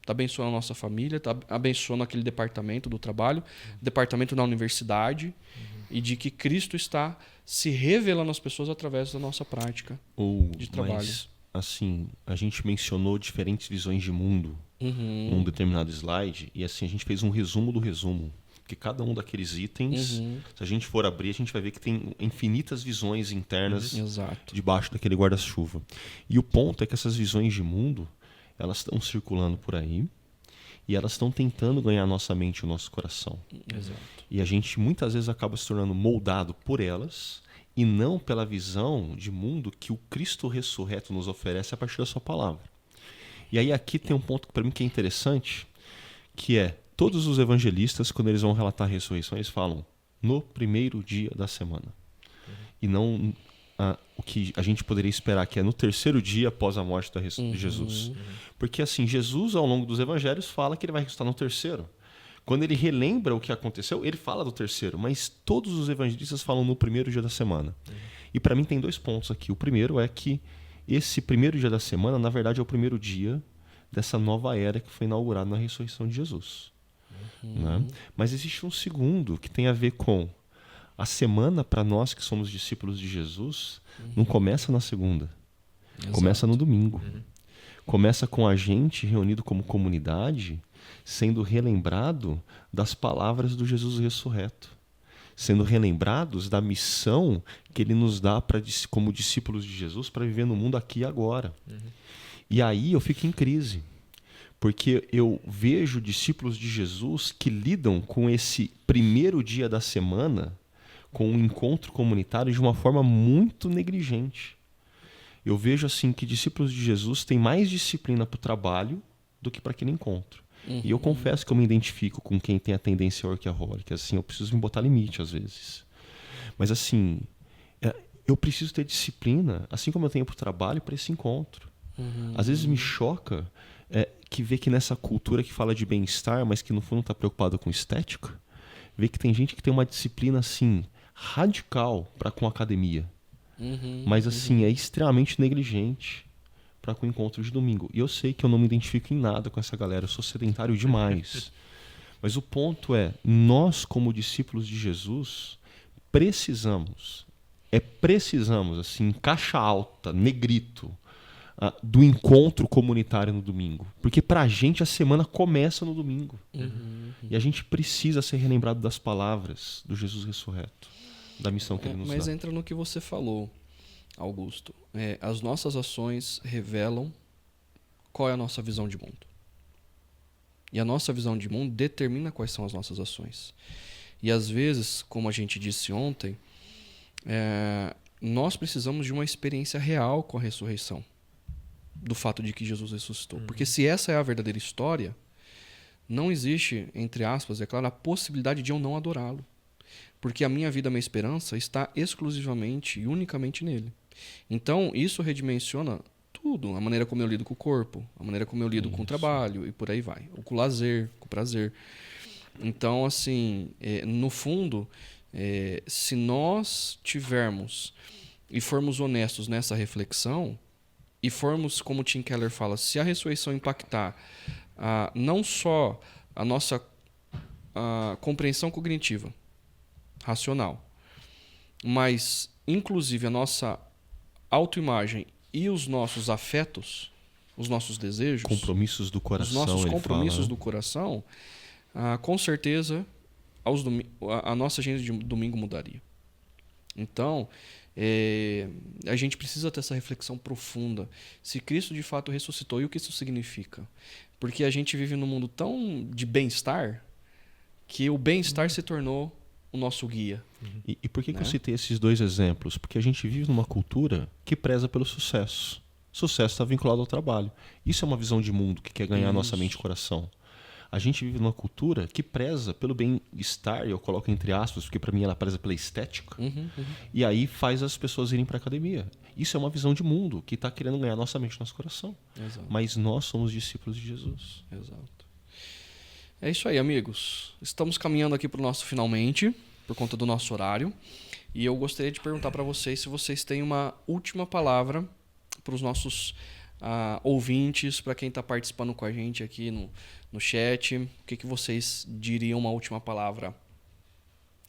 está abençoando a nossa família, está abençoando aquele departamento do trabalho, departamento da universidade, e de que Cristo está se revelando às pessoas através da nossa prática de trabalho. Mas, assim, a gente mencionou diferentes visões de mundo num determinado slide, e assim, a gente fez um resumo do resumo. Porque cada um daqueles itens, se a gente for abrir, a gente vai ver que tem infinitas visões internas debaixo daquele guarda-chuva. E o ponto é que essas visões de mundo, elas estão circulando por aí, e elas estão tentando ganhar a nossa mente e o nosso coração. E a gente muitas vezes acaba se tornando moldado por elas e não pela visão de mundo que o Cristo ressurreto nos oferece a partir da sua palavra. E aí aqui tem um ponto para mim que é interessante, que é todos os evangelistas, quando eles vão relatar a ressurreição, eles falam no primeiro dia da semana. E não o que a gente poderia esperar, que é no terceiro dia após a morte de Jesus. Porque assim, Jesus, ao longo dos evangelhos, fala que ele vai ressuscitar no terceiro. Quando ele relembra o que aconteceu, ele fala do terceiro, mas todos os evangelistas falam no primeiro dia da semana. E para mim tem dois pontos aqui. O primeiro é que esse primeiro dia da semana, na verdade, é o primeiro dia dessa nova era que foi inaugurada na ressurreição de Jesus. Né? Mas existe um segundo que tem a ver com a semana para nós que somos discípulos de Jesus, não começa na segunda, começa no domingo. Começa com a gente reunido como comunidade, sendo relembrado das palavras do Jesus ressurreto, sendo relembrados da missão que ele nos dá como discípulos de Jesus para viver no mundo aqui e agora. E aí eu fico em crise, porque eu vejo discípulos de Jesus que lidam com esse primeiro dia da semana, com um encontro comunitário, de uma forma muito negligente. Eu vejo assim que discípulos de Jesus têm mais disciplina para o trabalho do que para aquele encontro. E eu confesso que eu me identifico com quem tem a tendência workaholic. Assim, eu preciso me botar limite às vezes. Mas assim, eu preciso ter disciplina, assim como eu tenho para o trabalho, para esse encontro. Às vezes me choca que ver que nessa cultura que fala de bem-estar, mas que no fundo está preocupado com estética, ver que tem gente que tem uma disciplina assim radical para com a academia. Mas assim, é extremamente negligente para com o encontro de domingo. E eu sei que eu não me identifico em nada com essa galera, eu sou sedentário demais. Mas o ponto é, nós como discípulos de Jesus, precisamos, assim, em caixa alta, negrito, do encontro comunitário no domingo. Porque pra gente a semana começa no domingo. E a gente precisa ser relembrado das palavras do Jesus ressurreto, da missão que ele nos dá. Mas entra no que você falou, Augusto. As nossas ações revelam qual é a nossa visão de mundo. E a nossa visão de mundo determina quais são as nossas ações. E às vezes, como a gente disse ontem, nós precisamos de uma experiência real com a ressurreição, do fato de que Jesus ressuscitou. Porque se essa é a verdadeira história, não existe, entre aspas, é claro, a possibilidade de eu não adorá-lo. Porque a minha vida, a minha esperança está exclusivamente e unicamente nele. Então, isso redimensiona tudo. A maneira como eu lido com o corpo, a maneira como eu lido com o trabalho e por aí vai. Ou com o lazer, com o prazer. Então, assim, no fundo, se nós tivermos e formos honestos nessa reflexão e formos, como Tim Keller fala, se a ressurreição impactar não só a nossa compreensão cognitiva, racional, mas inclusive a nossa autoimagem e os nossos afetos, os nossos desejos, compromissos do coração, os nossos compromissos do coração, com certeza a nossa agenda de domingo mudaria. Então, a gente precisa ter essa reflexão profunda. Se Cristo de fato ressuscitou, e o que isso significa? Porque a gente vive num mundo tão de bem-estar que o bem-estar se tornou o nosso guia. E por que eu citei esses dois exemplos? Porque a gente vive numa cultura que preza pelo sucesso. Sucesso está vinculado ao trabalho. Isso é uma visão de mundo que quer ganhar nossa mente e coração. A gente vive numa cultura que preza pelo bem-estar, e eu coloco entre aspas, porque para mim ela preza pela estética, e aí faz as pessoas irem para a academia. Isso é uma visão de mundo que está querendo ganhar nossa mente e nosso coração. Exato. Mas nós somos discípulos de Jesus. Exato. É isso aí, amigos. Estamos caminhando aqui para o nosso finalmente, por conta do nosso horário. E eu gostaria de perguntar para vocês se vocês têm uma última palavra para os nossos ouvintes, para quem está participando com a gente aqui no chat. O que vocês diriam, uma última palavra?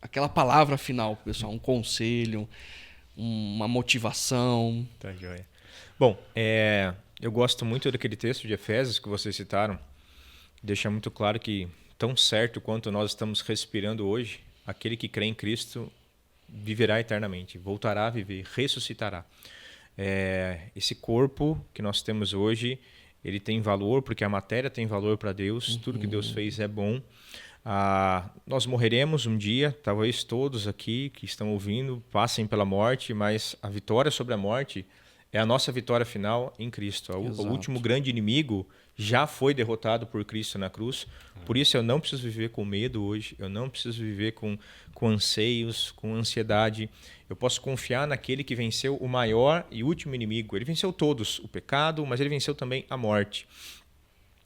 Aquela palavra final, pessoal, um conselho, uma motivação. Tá joia. Bom, eu gosto muito daquele texto de Efésios que vocês citaram. Deixa muito claro que, tão certo quanto nós estamos respirando hoje, aquele que crê em Cristo viverá eternamente, voltará a viver, ressuscitará. Esse corpo que nós temos hoje, ele tem valor, porque a matéria tem valor para Deus, tudo que Deus fez é bom. Nós morreremos um dia, talvez todos aqui que estão ouvindo passem pela morte, mas a vitória sobre a morte é a nossa vitória final em Cristo. O último grande inimigo já foi derrotado por Cristo na cruz. Por isso eu não preciso viver com medo hoje, eu não preciso viver com anseios, com ansiedade. Eu posso confiar naquele que venceu o maior e último inimigo. Ele venceu todos, o pecado, mas ele venceu também a morte.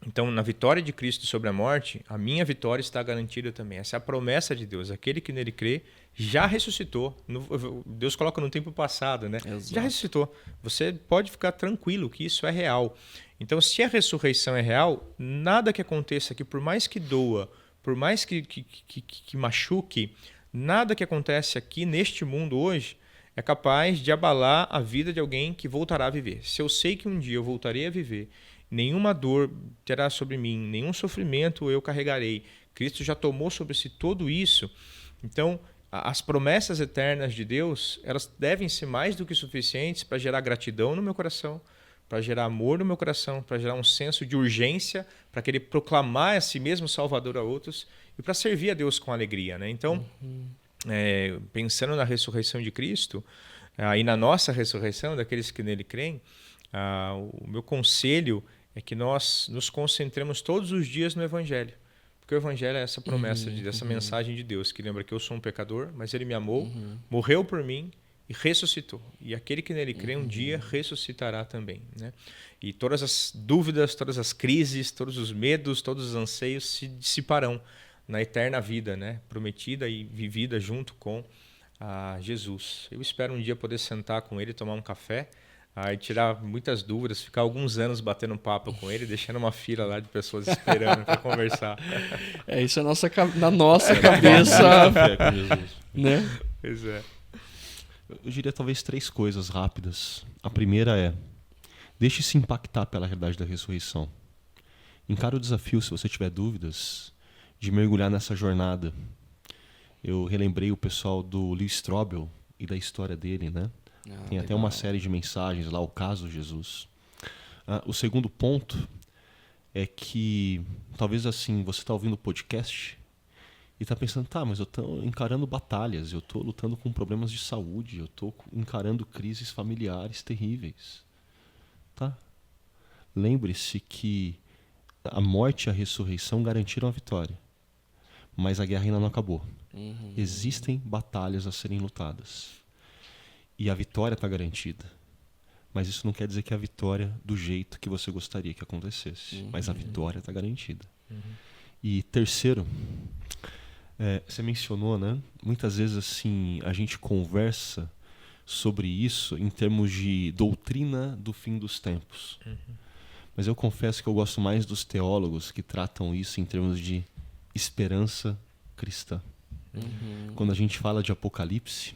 Então, na vitória de Cristo sobre a morte, a minha vitória está garantida também. Essa é a promessa de Deus. Aquele que nele crê já ressuscitou. Deus coloca no tempo passado, né? Exato. Já ressuscitou. Você pode ficar tranquilo que isso é real. Então, se a ressurreição é real, nada que aconteça aqui, por mais que doa, por mais que machuque, nada que acontece aqui neste mundo hoje é capaz de abalar a vida de alguém que voltará a viver. Se eu sei que um dia eu voltarei a viver, nenhuma dor terá sobre mim, nenhum sofrimento eu carregarei. Cristo já tomou sobre si tudo isso. Então, as promessas eternas de Deus, elas devem ser mais do que suficientes para gerar gratidão no meu coração, para gerar amor no meu coração, para gerar um senso de urgência, para querer proclamar a si mesmo Salvador a outros e para servir a Deus com alegria, né? Então, pensando na ressurreição de Cristo e na nossa ressurreição, daqueles que nele creem, o meu conselho é que nós nos concentremos todos os dias no Evangelho. Porque o Evangelho é essa promessa, dessa mensagem de Deus, que lembra que eu sou um pecador, mas ele me amou, morreu por mim e ressuscitou. E aquele que nele crê um dia ressuscitará também, né? E todas as dúvidas, todas as crises, todos os medos, todos os anseios se dissiparão na eterna vida, né? Prometida e vivida junto com Jesus. Eu espero um dia poder sentar com ele, tomar um café, e tirar muitas dúvidas, ficar alguns anos batendo um papo com ele, deixando uma fila lá de pessoas esperando para conversar. Isso é na nossa cabeça, né? Pois é. Eu diria talvez 3 coisas rápidas. A primeira é: deixe-se impactar pela realidade da ressurreição. Encare o desafio, se você tiver dúvidas, de mergulhar nessa jornada. Eu relembrei o pessoal do Lee Strobel e da história dele, né? Tem até uma série de mensagens lá, o caso Jesus. O segundo ponto é que talvez assim, você está ouvindo o podcast e está pensando, mas eu estou encarando batalhas, eu estou lutando com problemas de saúde, eu estou encarando crises familiares terríveis. Tá? Lembre-se que a morte e a ressurreição garantiram a vitória, mas a guerra ainda não acabou. Existem batalhas a serem lutadas. E a vitória está garantida. Mas isso não quer dizer que a vitória do jeito que você gostaria que acontecesse. Mas a vitória está garantida. E terceiro, você mencionou, né? Muitas vezes assim, a gente conversa sobre isso em termos de doutrina do fim dos tempos. Mas eu confesso que eu gosto mais dos teólogos que tratam isso em termos de esperança cristã. Quando a gente fala de Apocalipse,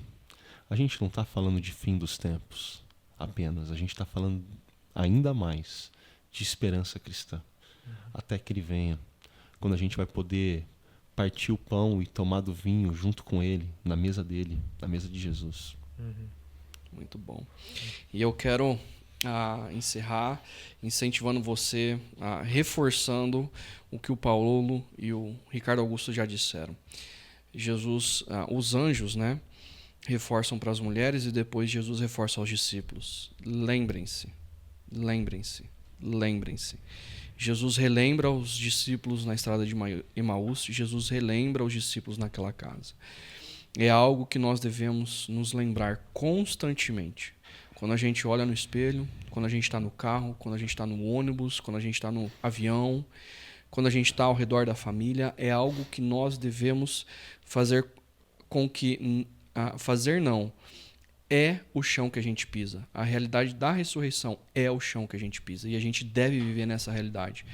a gente não está falando de fim dos tempos apenas, a gente está falando ainda mais de esperança cristã, até que ele venha, quando a gente vai poder partir o pão e tomar do vinho junto com ele, na mesa dele, na mesa de Jesus. Muito bom. E eu quero encerrar incentivando você, reforçando o que o Paulo e o Ricardo Augusto já disseram. Jesus, os anjos, né, reforçam para as mulheres e depois Jesus reforça aos discípulos. Lembrem-se. Jesus relembra os discípulos na estrada de Emaús, Jesus relembra os discípulos naquela casa. É algo que nós devemos nos lembrar constantemente. Quando a gente olha no espelho, quando a gente está no carro, quando a gente está no ônibus, quando a gente está no avião, quando a gente está ao redor da família, é algo que nós devemos fazer com que... fazer não, é o chão que a gente pisa. A realidade da ressurreição é o chão que a gente pisa. E a gente deve viver nessa realidade,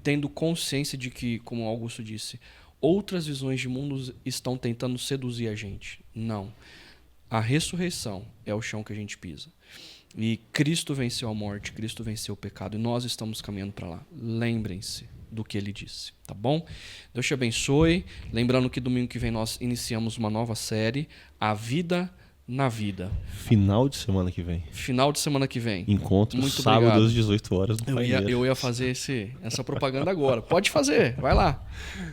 tendo consciência de que, como Augusto disse, outras visões de mundo estão tentando seduzir a gente. Não. A ressurreição é o chão que a gente pisa. E Cristo venceu a morte, Cristo venceu o pecado. E nós estamos caminhando para lá. Lembrem-se do que ele disse, tá bom? Deus te abençoe. Lembrando que domingo que vem nós iniciamos uma nova série, A Vida na Vida. Final de semana que vem. Encontro muito sábado obrigado. Às 18 horas no Paineiras. Eu ia fazer essa propaganda agora. Pode fazer, vai lá.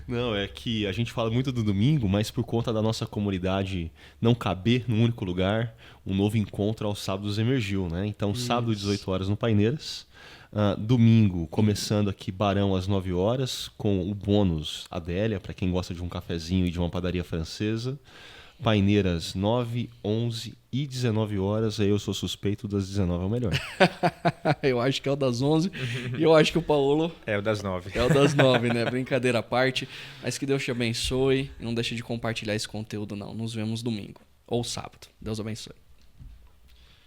Não, é que a gente fala muito do domingo, mas por conta da nossa comunidade não caber num único lugar, um novo encontro aos sábados emergiu, né? Então, sábado 18 horas no Paineiras. Domingo, começando aqui Barão às 9 horas, com o bônus Adélia, para quem gosta de um cafezinho e de uma padaria francesa. Paineiras 9, 11 e 19 horas. Aí eu sou suspeito, das 19 é o melhor. Eu acho que é o das 11 e eu acho que o Paulo... É o das 9. É o das 9, né? Brincadeira à parte. Mas que Deus te abençoe e não deixe de compartilhar esse conteúdo, não. Nos vemos domingo ou sábado. Deus abençoe.